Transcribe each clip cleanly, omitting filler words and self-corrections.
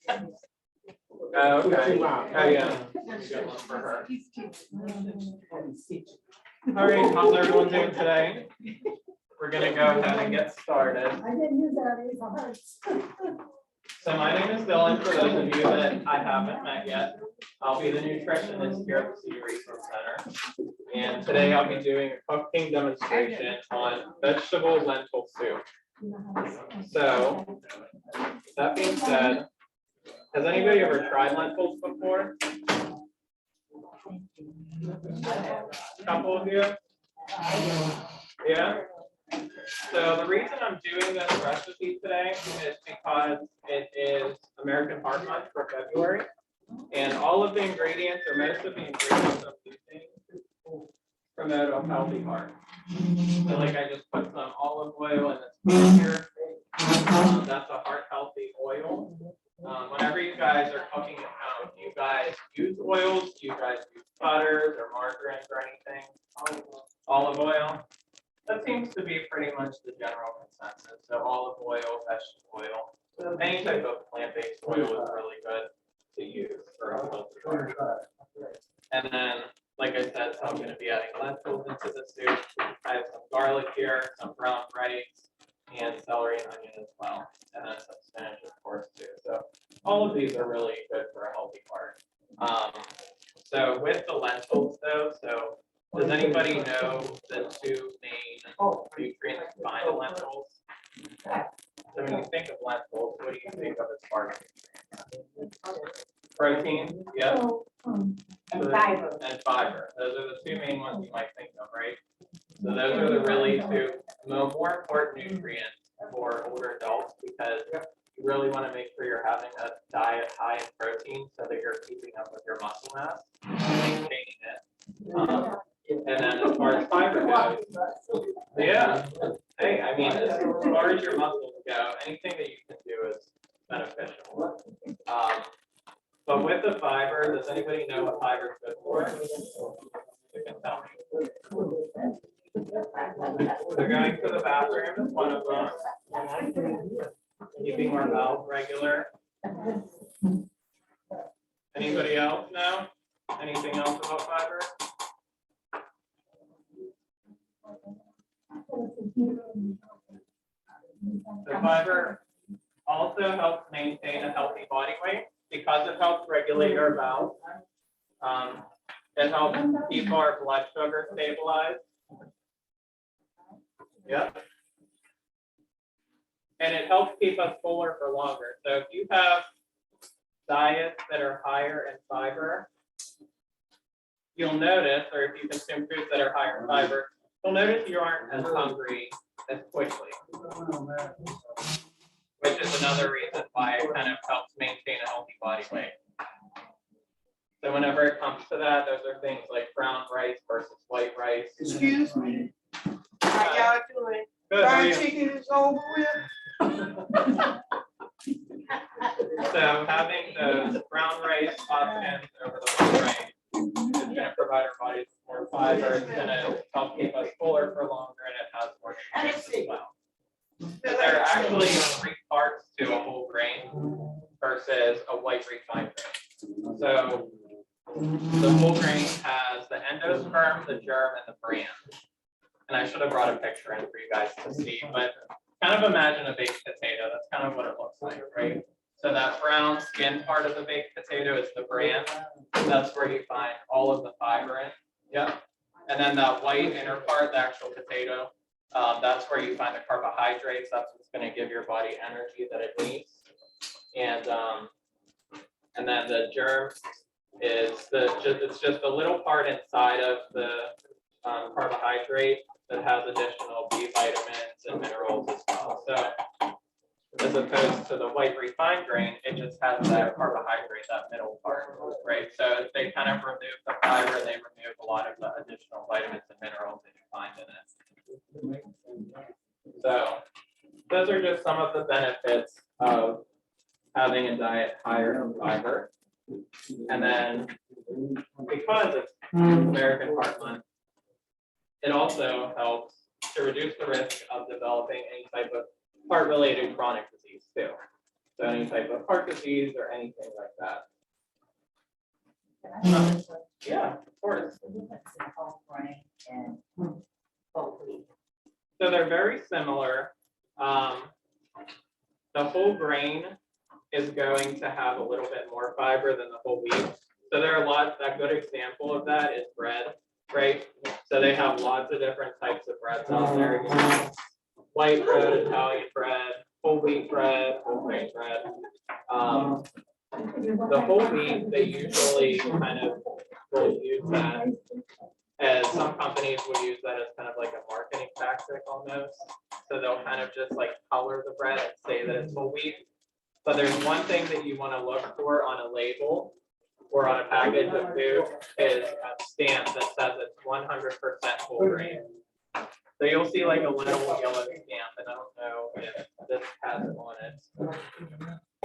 Oh, okay. Oh, yeah. Good one for her. All right, how's everyone doing today? We're gonna go ahead and get started. I didn't use that as a heart. So my name is Dylan. For those of you that I haven't met yet, I'll be the nutritionist here at the Cedar Resource Center. And today I'll be doing a cooking demonstration on vegetable lentil soup. So that being said, has anybody ever tried lentils before? A couple of you? Yeah? So the reason I'm doing this recipe today is because it is American Heart Month for February. And all of the ingredients, or most of the ingredients I'm using, promote a healthy heart. So like I just put some olive oil in this pan here. That's a heart healthy oil. Whenever you guys are cooking at home, do you guys use oils? Do you guys use butters or margarines or anything? Olive oil? That seems to be pretty much the general consensus. So olive oil, vegetable oil, any type of plant-based oil is really good to use for a healthy heart. And then, like I said, so I'm going to be adding lentils into the soup. I have some garlic here, some brown rice, and celery and onion as well. And then some spinach, of course, too. So all of these are really good for a healthy heart. So with the lentils, though, so does anybody know the two main nutrients combined in lentils? So when you think of lentils, what do you think of as far as protein? Yep. And fiber. And fiber. Those are the two main ones you might think of, right? So those are the really two more important nutrients for older adults, because you really want to make sure you're having a diet high in protein so that you're keeping up with your muscle mass, maintaining it. And then as far as fiber goes, yeah. Hey, I mean, as far as your muscles go, anything that you can do is beneficial. But with the fiber, does anybody know what fiber is good for? You can tell me. So going to the bathroom is one of them. Keeping our bowels regular. Anybody else know? Anything else about fiber? The fiber also helps maintain a healthy body weight because it helps regulate our bowels. It helps keep our blood sugar stabilized. Yep. And it helps keep us fuller for longer. So if you have diets that are higher in fiber, you'll notice, or if you consume foods that are higher in fiber, you'll notice you aren't as hungry as quickly. Which is another reason why it kind of helps maintain a healthy body weight. So whenever it comes to that, those are things like brown rice versus white rice. Excuse me. How y'all doing? Good, how are Fried you? chicken is over with. So having those brown rice options over the white rice is going to provide our bodies with more fiber. It's going to help keep us fuller for longer, and it has more nutrients as well. But there are actually 3 parts to a whole grain versus a white refined grain. So the whole grain has the endosperm, the germ, and the bran. And I should have brought a picture in for you guys to see, but kind of imagine a baked potato. That's kind of what it looks like, right? So that brown skin part of the baked potato is the bran. That's where you find all of the fiber in. Yep. And then that white inner part, the actual potato, that's where you find the carbohydrates. That's what's going to give your body energy that it needs. And then the germ is it's just a little part inside of the carbohydrate that has additional B vitamins and minerals as well. So as opposed to the white refined grain, it just has that carbohydrate, that middle part, right? So they kind of remove the fiber, they remove a lot of the additional vitamins and minerals that you find in it. So those are just some of the benefits of having a diet higher in fiber. And then because it's American Heart Month, it also helps to reduce the risk of developing any type of heart-related chronic disease too. So any type of heart disease or anything like that. Yeah, of course. So they're very similar. The whole grain is going to have a little bit more fiber than the whole wheat. So there are lots, a good example of that is bread, right? So they have lots of different types of breads out there. You know, white bread, Italian bread, whole wheat bread, whole grain bread. The whole wheat, they usually kind of will use that as some companies will use that as kind of like a marketing tactic almost. So they'll kind of just like color the bread and say that it's whole wheat. But there's one thing that you want to look for on a label or on a package of food is a stamp that says it's 100% whole grain. So you'll see like a little yellow stamp, and I don't know if this has it on it. I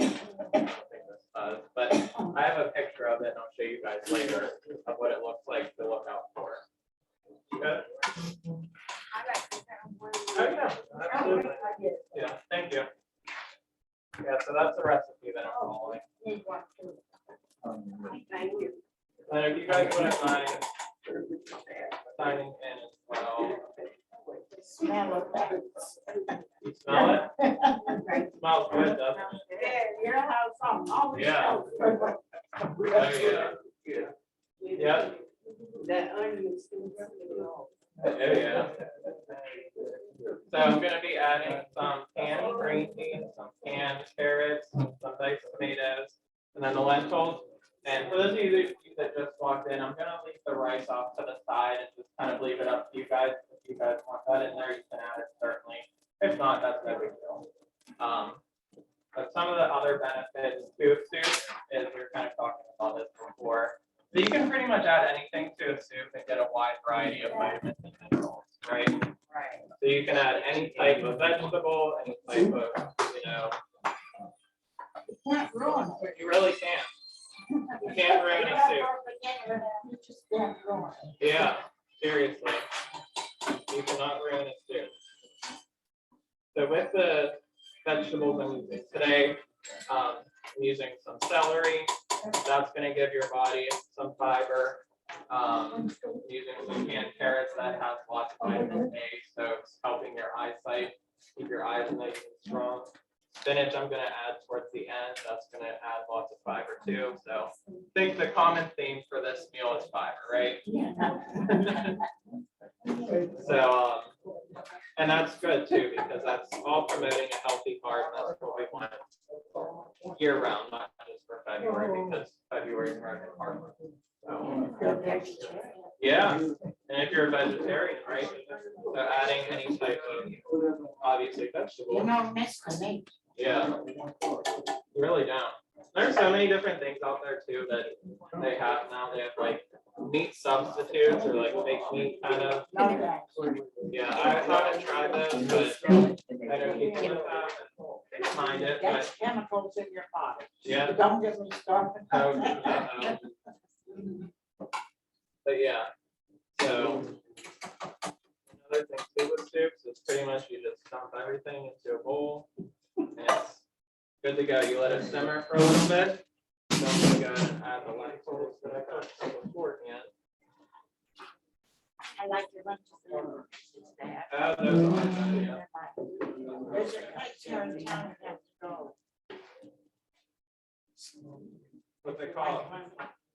don't think this does, but I have a picture of it and I'll show you guys later of what it looks like to look out for. Good? Oh, yeah, absolutely. Yeah, thank you. Yeah, so that's the recipe that I'm following. And if you guys wouldn't mind signing in as well. Smell of that. You smell it? It smells good, doesn't it? Yeah, your house on all the Yeah. shelves. Oh, yeah. Yeah. That onion. Oh, yeah. So I'm gonna be adding some canned green beans, some canned carrots, some diced tomatoes, and then the lentils. And for those of you that just walked in, I'm gonna leave the rice off to the side and just kind of leave it up to you guys. If you guys want that in there, you can add it certainly. If not, that's no big deal. But some of the other benefits to a soup is we were kind of talking about this before. So you can pretty much add anything to a soup and get a wide variety of vitamins and minerals, right? Right. So you can add any type of vegetable, any type of, Can't ruin it. you really can't. You can't ruin a soup. You just can't ruin it. Yeah, seriously. You cannot ruin a soup. So with the vegetables I'm using today, I'm using some celery. That's going to give your body some fiber. Using some canned carrots that has lots of vitamin A, so it's helping your eyesight, keep your eyes nice and strong. Spinach I'm going to add towards the end. That's going to add lots of fiber too. So I think the common theme for this meal is fiber, right? So, and that's good too, because that's all promoting a healthy heart. That's what we want year round, not just for February, because February is American Heart Month. So, yeah, and if you're a vegetarian, right? So adding any type of obviously You vegetable. don't miss the meat. Yeah, you really don't. There's so many different things out there too that they have now. They have like meat substitutes or like fake meat kind of. Yeah, I haven't tried those, but I know people that have. They don't mind it, That's but chemicals in your body. yeah. Don't get me started. But yeah, so another thing too with soups is pretty much you just dump everything into a bowl and it's good to go. You let it simmer for a little bit. Then I'm gonna go ahead and add the lentils that I cut beforehand. I like your lunch. Those are, yeah. There's a place here in town that has to go. What they call it?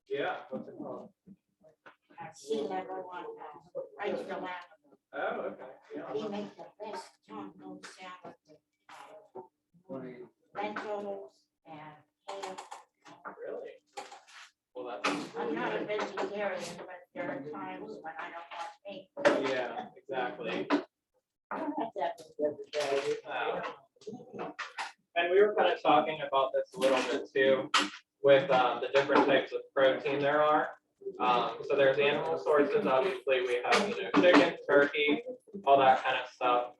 Yeah, what's it called? Sea level one, right to the left. Oh, okay. Yeah. He makes the best taco salad with lentils and ham. Really? Well, that's. I'm not a vegetarian, but there are times when I don't want meat. Yeah, exactly. I don't have that every day. And we were kind of talking about this a little bit too, with the different types of protein there are. So there's animal sources, obviously we have, chicken, turkey, all that kind of stuff.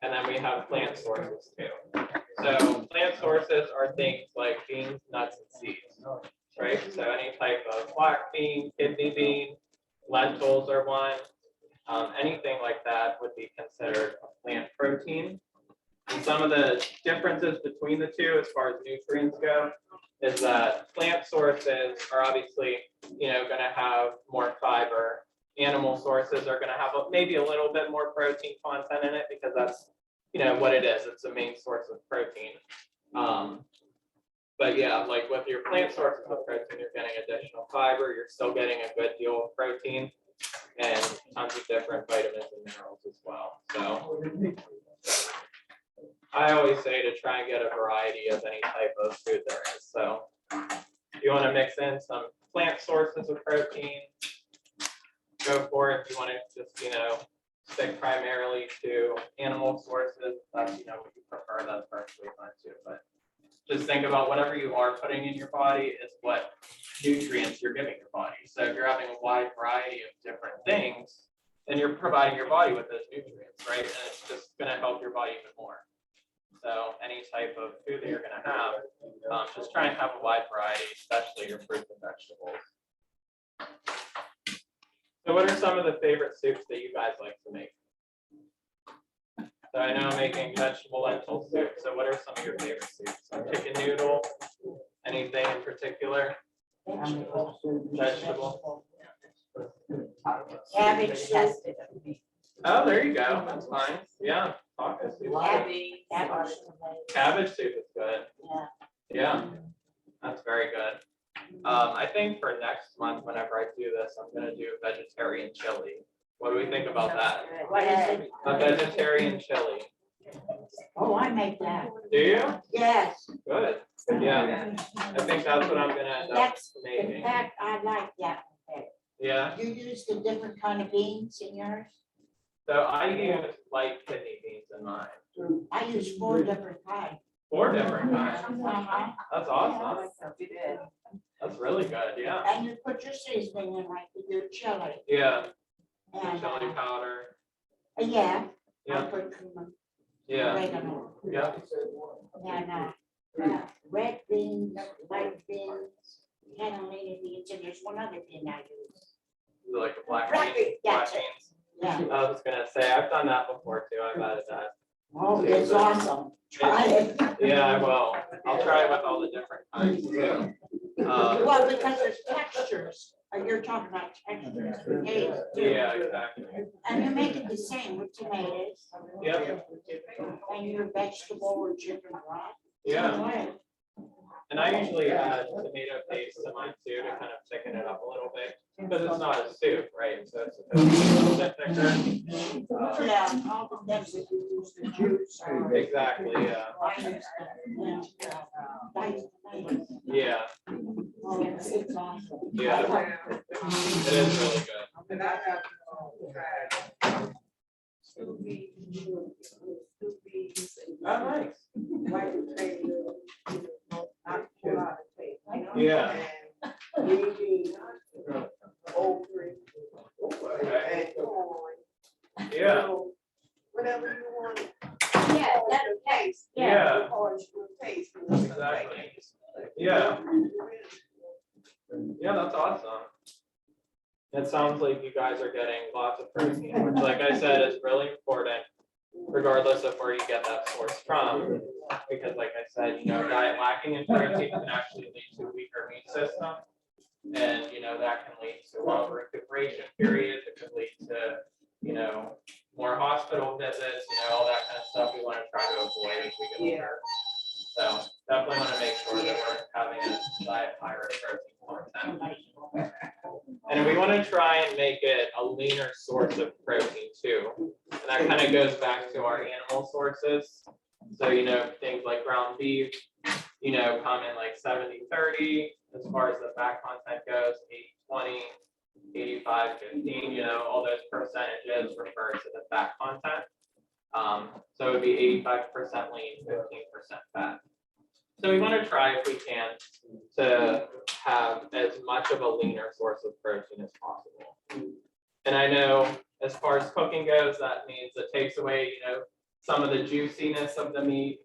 And then we have plant sources too. So plant sources are things like beans, nuts, and seeds, right? So any type of black bean, kidney bean, lentils are one. Anything like that would be considered a plant protein. And some of the differences between the two as far as nutrients go is that plant sources are obviously, gonna have more fiber. Animal sources are gonna have maybe a little bit more protein content in it because that's, what it is. It's the main source of protein. But yeah, like with your plant sources of protein, you're getting additional fiber, you're still getting a good deal of protein and tons of different vitamins and minerals as well. So I always say to try and get a variety of any type of food there is. So if you want to mix in some plant sources of protein, go for it. If you want to just, stick primarily to animal sources, that's, what you prefer, that's perfectly fine too. But just think about whatever you are putting in your body is what nutrients you're giving your body. So if you're having a wide variety of different things, then you're providing your body with those nutrients, right? And it's just going to help your body even more. So any type of food that you're going to have, just try and have a wide variety, especially your fruits and vegetables. So what are some of the favorite soups that you guys like to make? So I know I'm making vegetable lentil soup. So what are some of your favorite soups? Chicken noodle? Anything in particular? Vegetable? Cabbage tested. Oh, there you go. That's fine. Yeah. Taco soup. Cabbage soup is good. Yeah. That's very good. I think for next month, whenever I do this, I'm gonna do vegetarian chili. What do we think about that? What is it? A vegetarian chili. Oh, I make that. Do you? Yes. Good. Yeah. I think that's what I'm gonna end up That's, in making. fact, I like that. Yeah. You use the different kind of beans in yours? So I use like kidney beans in mine. I use 4 different kinds. 4 different kinds. Uh-huh. That's awesome. That's really good. Yeah. And you put your seasoning in like you do chili. Yeah. And, Chili powder. yeah. I Yeah. put cumin, Yeah. oregano, Yeah. and red beans, white beans, cannellini beans, and there's one other bean I use. Like a black Black bean. bean, Black that's it. beans. Yeah. I was gonna say, I've done that before too. I've added that. Oh, it's awesome. Try it. Yeah, I will. I'll try it with all the different kinds too. Well, because there's textures, you're talking about textures, taste, too. Yeah, exactly. And you make it the same with tomatoes. Yep. And your vegetable or chicken broth. Yeah. And I usually add tomato paste to mine too to kind of thicken it up a little bit because it's not a soup, right? So it's supposed to be a little bit thicker. Yeah, all of them that you use the juice. Exactly. Yeah. Yeah. Oh, it's awesome. Yeah. It is really good. And I have tried stew beans, and Oh, nice. white potato, not a whole lot of potato. Yeah. And green beans, okra, Okay. and corn. Yeah. So, whatever you want. Yeah, that's taste. Yeah. Or it's your taste. Exactly. Yeah. Yeah, that's awesome. It sounds like you guys are getting lots of protein, which, like I said, is really important, regardless of where you get that source from. Because, like I said, a diet lacking in protein can actually lead to a weaker immune system. And, that can lead to longer recuperation periods. It could lead to, more hospital visits, all that kind of stuff we want to try to avoid as we get older. So definitely want to make sure that we're having a diet higher in protein content. And we want to try and make it a leaner source of protein too. And that kind of goes back to our animal sources. So, things like ground beef, come in like 70-30 as far as the fat content goes, 80-20, 85-15, all those percentages refer to the fat content. So it would be 85% lean, 15% fat. So we want to try, if we can, to have as much of a leaner source of protein as possible. And I know as far as cooking goes, that means it takes away, some of the juiciness of the meat.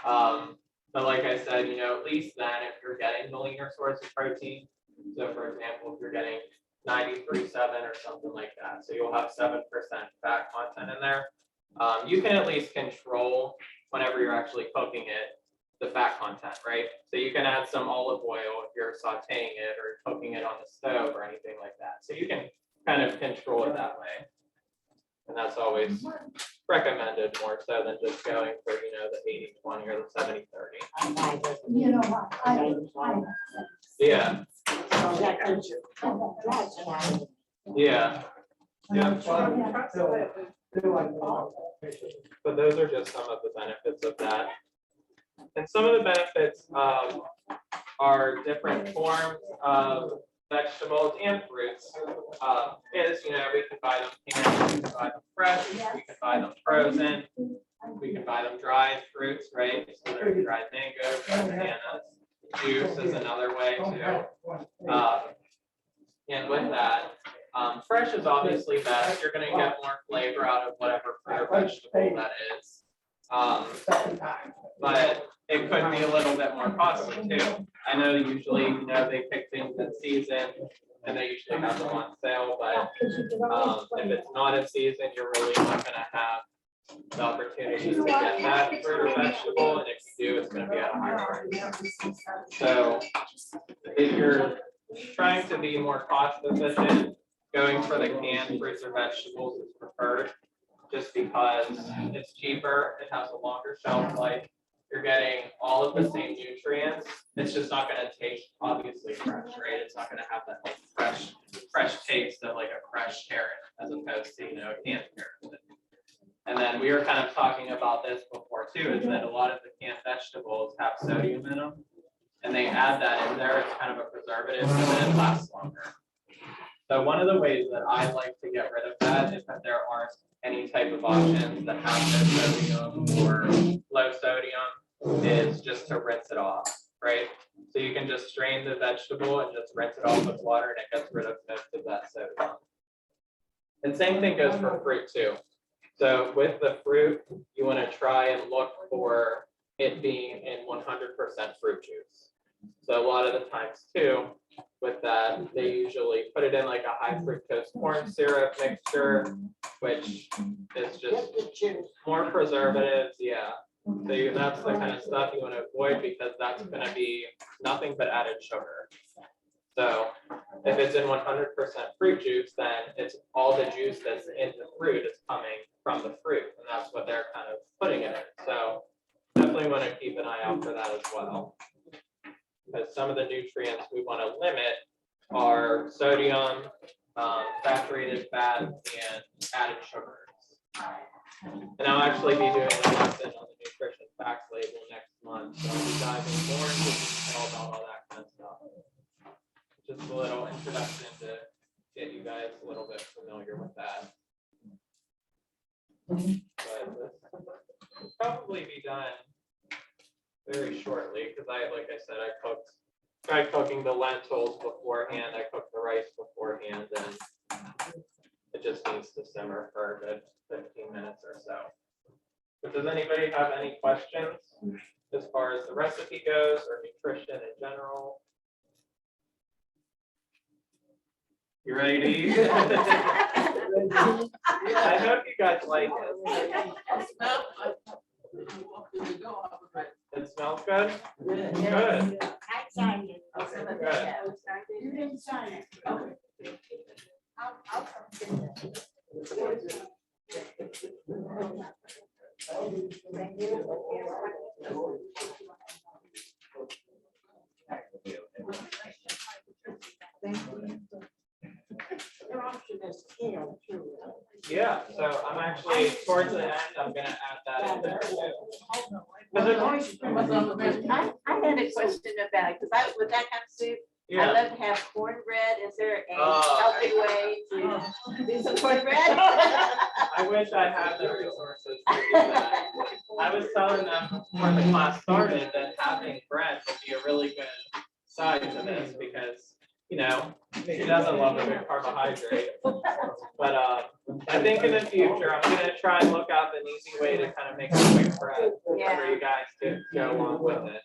But like I said, at least then if you're getting the leaner source of protein, so for example, if you're getting 93.7 or something like that, so you'll have 7% fat content in there. You can at least control whenever you're actually cooking it, the fat content, right? So you can add some olive oil if you're sauteing it or cooking it on the stove or anything like that. So you can kind of control it that way. And that's always recommended more so than just going for, you know, the 80-20 or the 70-30. You know what? Yeah, yeah. Yeah. But those are just some of the benefits of that. And some of the benefits are different forms of vegetables and fruits. Is, you know, we can buy them canned, we can buy them fresh, we can buy them frozen, we can buy them dried fruits, right? So there's dried mango, dried bananas. Juice is another way too. And with that, fresh is obviously best. You're going to get more flavor out of whatever fruit or vegetable that is. But it could be a little bit more costly too. I know usually, you know, they pick things in season and they usually have them on sale, but if it's not in season, you're really not going to have the opportunity to get that fruit or vegetable, and if you do, it's going to be at a higher price. So if you're trying to be more cost efficient, going for the canned fruits or vegetables is preferred, just because it's cheaper, it has a longer shelf life, you're getting all of the same nutrients. It's just not going to taste obviously fresh, right? It's not going to have that like fresh taste of like a fresh carrot as opposed to, you know, a canned carrot. And then we were kind of talking about this before too, is that a lot of the canned vegetables have sodium in them, and they add that in there. It's kind of a preservative, so that it lasts longer. So one of the ways that I like to get rid of that is that there aren't any type of options that have no sodium or low sodium, is just to rinse it off, right? So you can just strain the vegetable and just rinse it off with water, and it gets rid of most of that sodium. And same thing goes for fruit too. So with the fruit, you want to try and look for it being in 100% fruit juice. So a lot of the times too, with that, they usually put it in like a high fructose corn syrup mixture, which is just more preservatives. Yeah. So that's the kind of stuff you want to avoid, because that's going to be nothing but added sugar. So if it's in 100% fruit juice, then it's all the juice that's in the fruit is coming from the fruit, and that's what they're kind of putting in it. So definitely want to keep an eye out for that as well, because some of the nutrients we want to limit are sodium, saturated fat, and added sugars. And I'll actually be doing a lesson on the nutrition facts label next month, so I'll be diving more into detail about all that kind of stuff. Just a little introduction to get you guys a little bit familiar with that. But this will probably be done very shortly, because like I said, I tried cooking the lentils beforehand, I cooked the rice beforehand, and it just needs to simmer for a good 15 minutes or so. But does anybody have any questions as far as the recipe goes or nutrition in general? You ready to eat? I hope you guys like it. It smells good? Good. I signed it. Good. You didn't sign it. I'll come get it. Your option is kale too. Yeah, so I'm actually, towards the end, I'm gonna add that in there too. I had a question about it, because with that kind of soup, I Yeah, love to have cornbread. Is there a Oh. healthy way to do some cornbread? I wish I had the resources to do that. I was telling them before the class started that having bread would be a really good side to this, because, you know, she doesn't love a good carbohydrate. But I think in the future, I'm gonna try and look out an easy way to kind of make a quick bread for you guys to go along with it.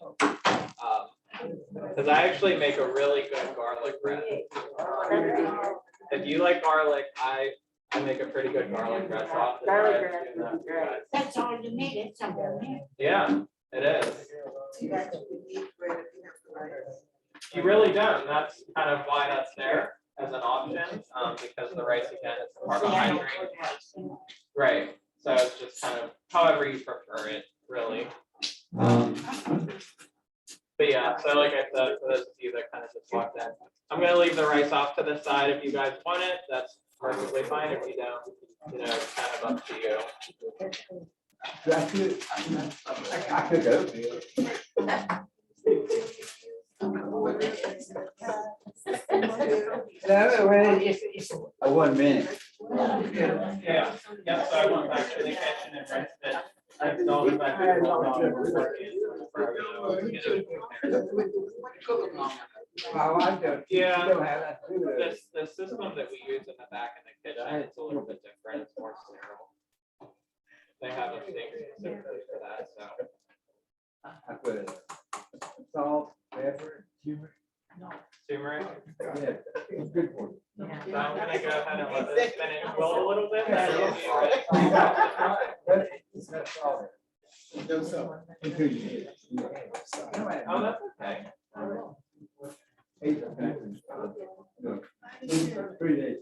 Because I actually make a really good garlic bread. If you like garlic, I I make a pretty good garlic bread sauce. Garlic Try bread doing that would for be you great. guys. That's all you need, it's somewhere there. Yeah, it is. That's what we need bread if you have to write it. You really don't. That's kind of why that's there as an option, because the rice again is a See, I don't carbohydrate. put rice in it. Right. So it's just kind of however you prefer it, really. But yeah, so like I said, for those of you that kind of just walked in, I'm gonna leave the rice off to the side if you guys want it. That's perfectly fine. If you don't, it's kind of up to you. I could go. No, well, it's a 1 minute. Yeah. Yep. So I went back to the kitchen and rinsed it. I installed it back in. My wife don't. Yeah. Don't have that food. The system that we use in the back in the kitchen, it's a little bit different. It's more sterile. They have a thing specifically for that, so. I put salt, pepper, turmeric. Turmeric. Yeah, it's good for you. So I'm gonna go ahead and let this finish cool a little bit. Then it'll be ready for you guys to- But it's not salt. No salt. Oh, that's okay. 3 days.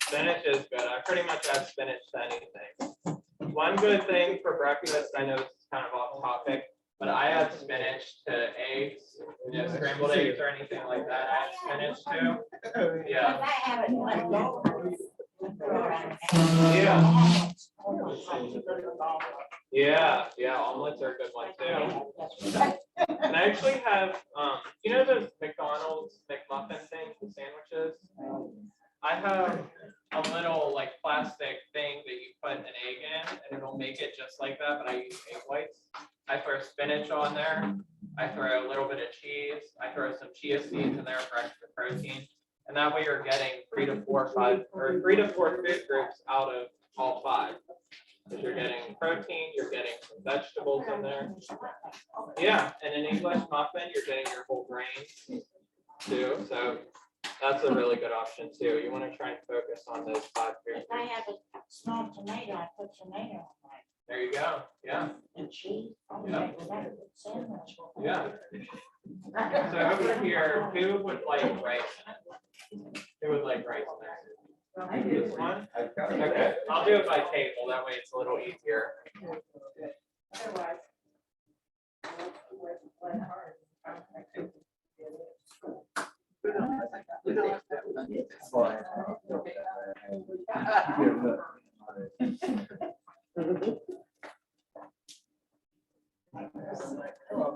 Spinach is good. I pretty much add spinach to anything. One good thing for breakfast, I know this is kind of off topic, but I add spinach to eggs, scrambled eggs or anything like that. I add spinach too. Yeah. If I have it left over. Yeah. Yeah, omelets are a good one too. And I actually have, those McDonald's McMuffin things, the sandwiches? I have a little like plastic thing that you put an egg in and it'll make it just like that, but I use egg whites. I throw spinach on there. I throw a little bit of cheese. I throw some chia seeds in there for extra protein. And that way you're getting 3 to 4 food groups out of all 5. Because you're getting protein, you're getting some vegetables in there. Yeah, and an English muffin, you're getting your whole grains too. So that's a really good option too. You want to try and focus on those 5 food If I groups. have a small tomato, I put tomato on mine. There you go. Yeah, And cheese. Oh, Yeah. make that a good sandwich. yeah. So over here, who would like rice? Who would like rice in there? This one? Okay, I'll do it by table. That way it's a little easier. Otherwise.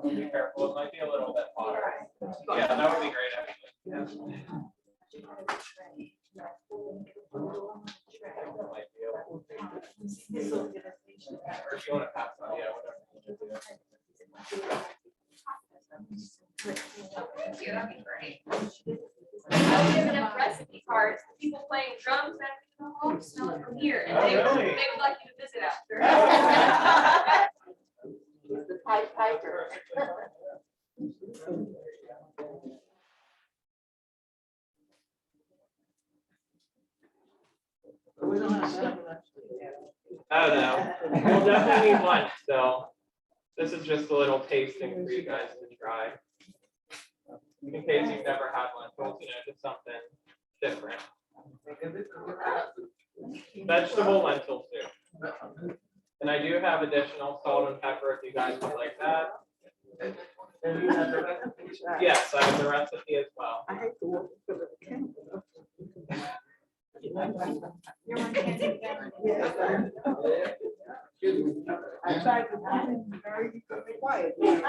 Be careful, it might be a little bit hotter. Yeah, that would be great, actually. Might be able to- Or if you want to pass on, yeah, whatever. Thank you, that'd be great. I was given enough recipe cards, the people playing drums that come home smell it from here, and Oh, they really? would like you to visit after. The Pied Piper. We don't have enough. Oh, no. We'll definitely need lunch, so this is just a little tasting for you guys to try. In case you've never had lentils, just something different. Vegetable lentil soup. And I do have additional salt and pepper if you guys would like that. Yes, I have the recipe as well. I hate to work for the camera. You're one candy again. I tried to very quiet. And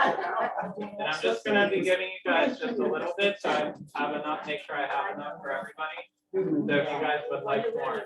I'm just gonna be giving you guys just a little bit, so I have enough, make sure I have enough for everybody. So if you guys would like more.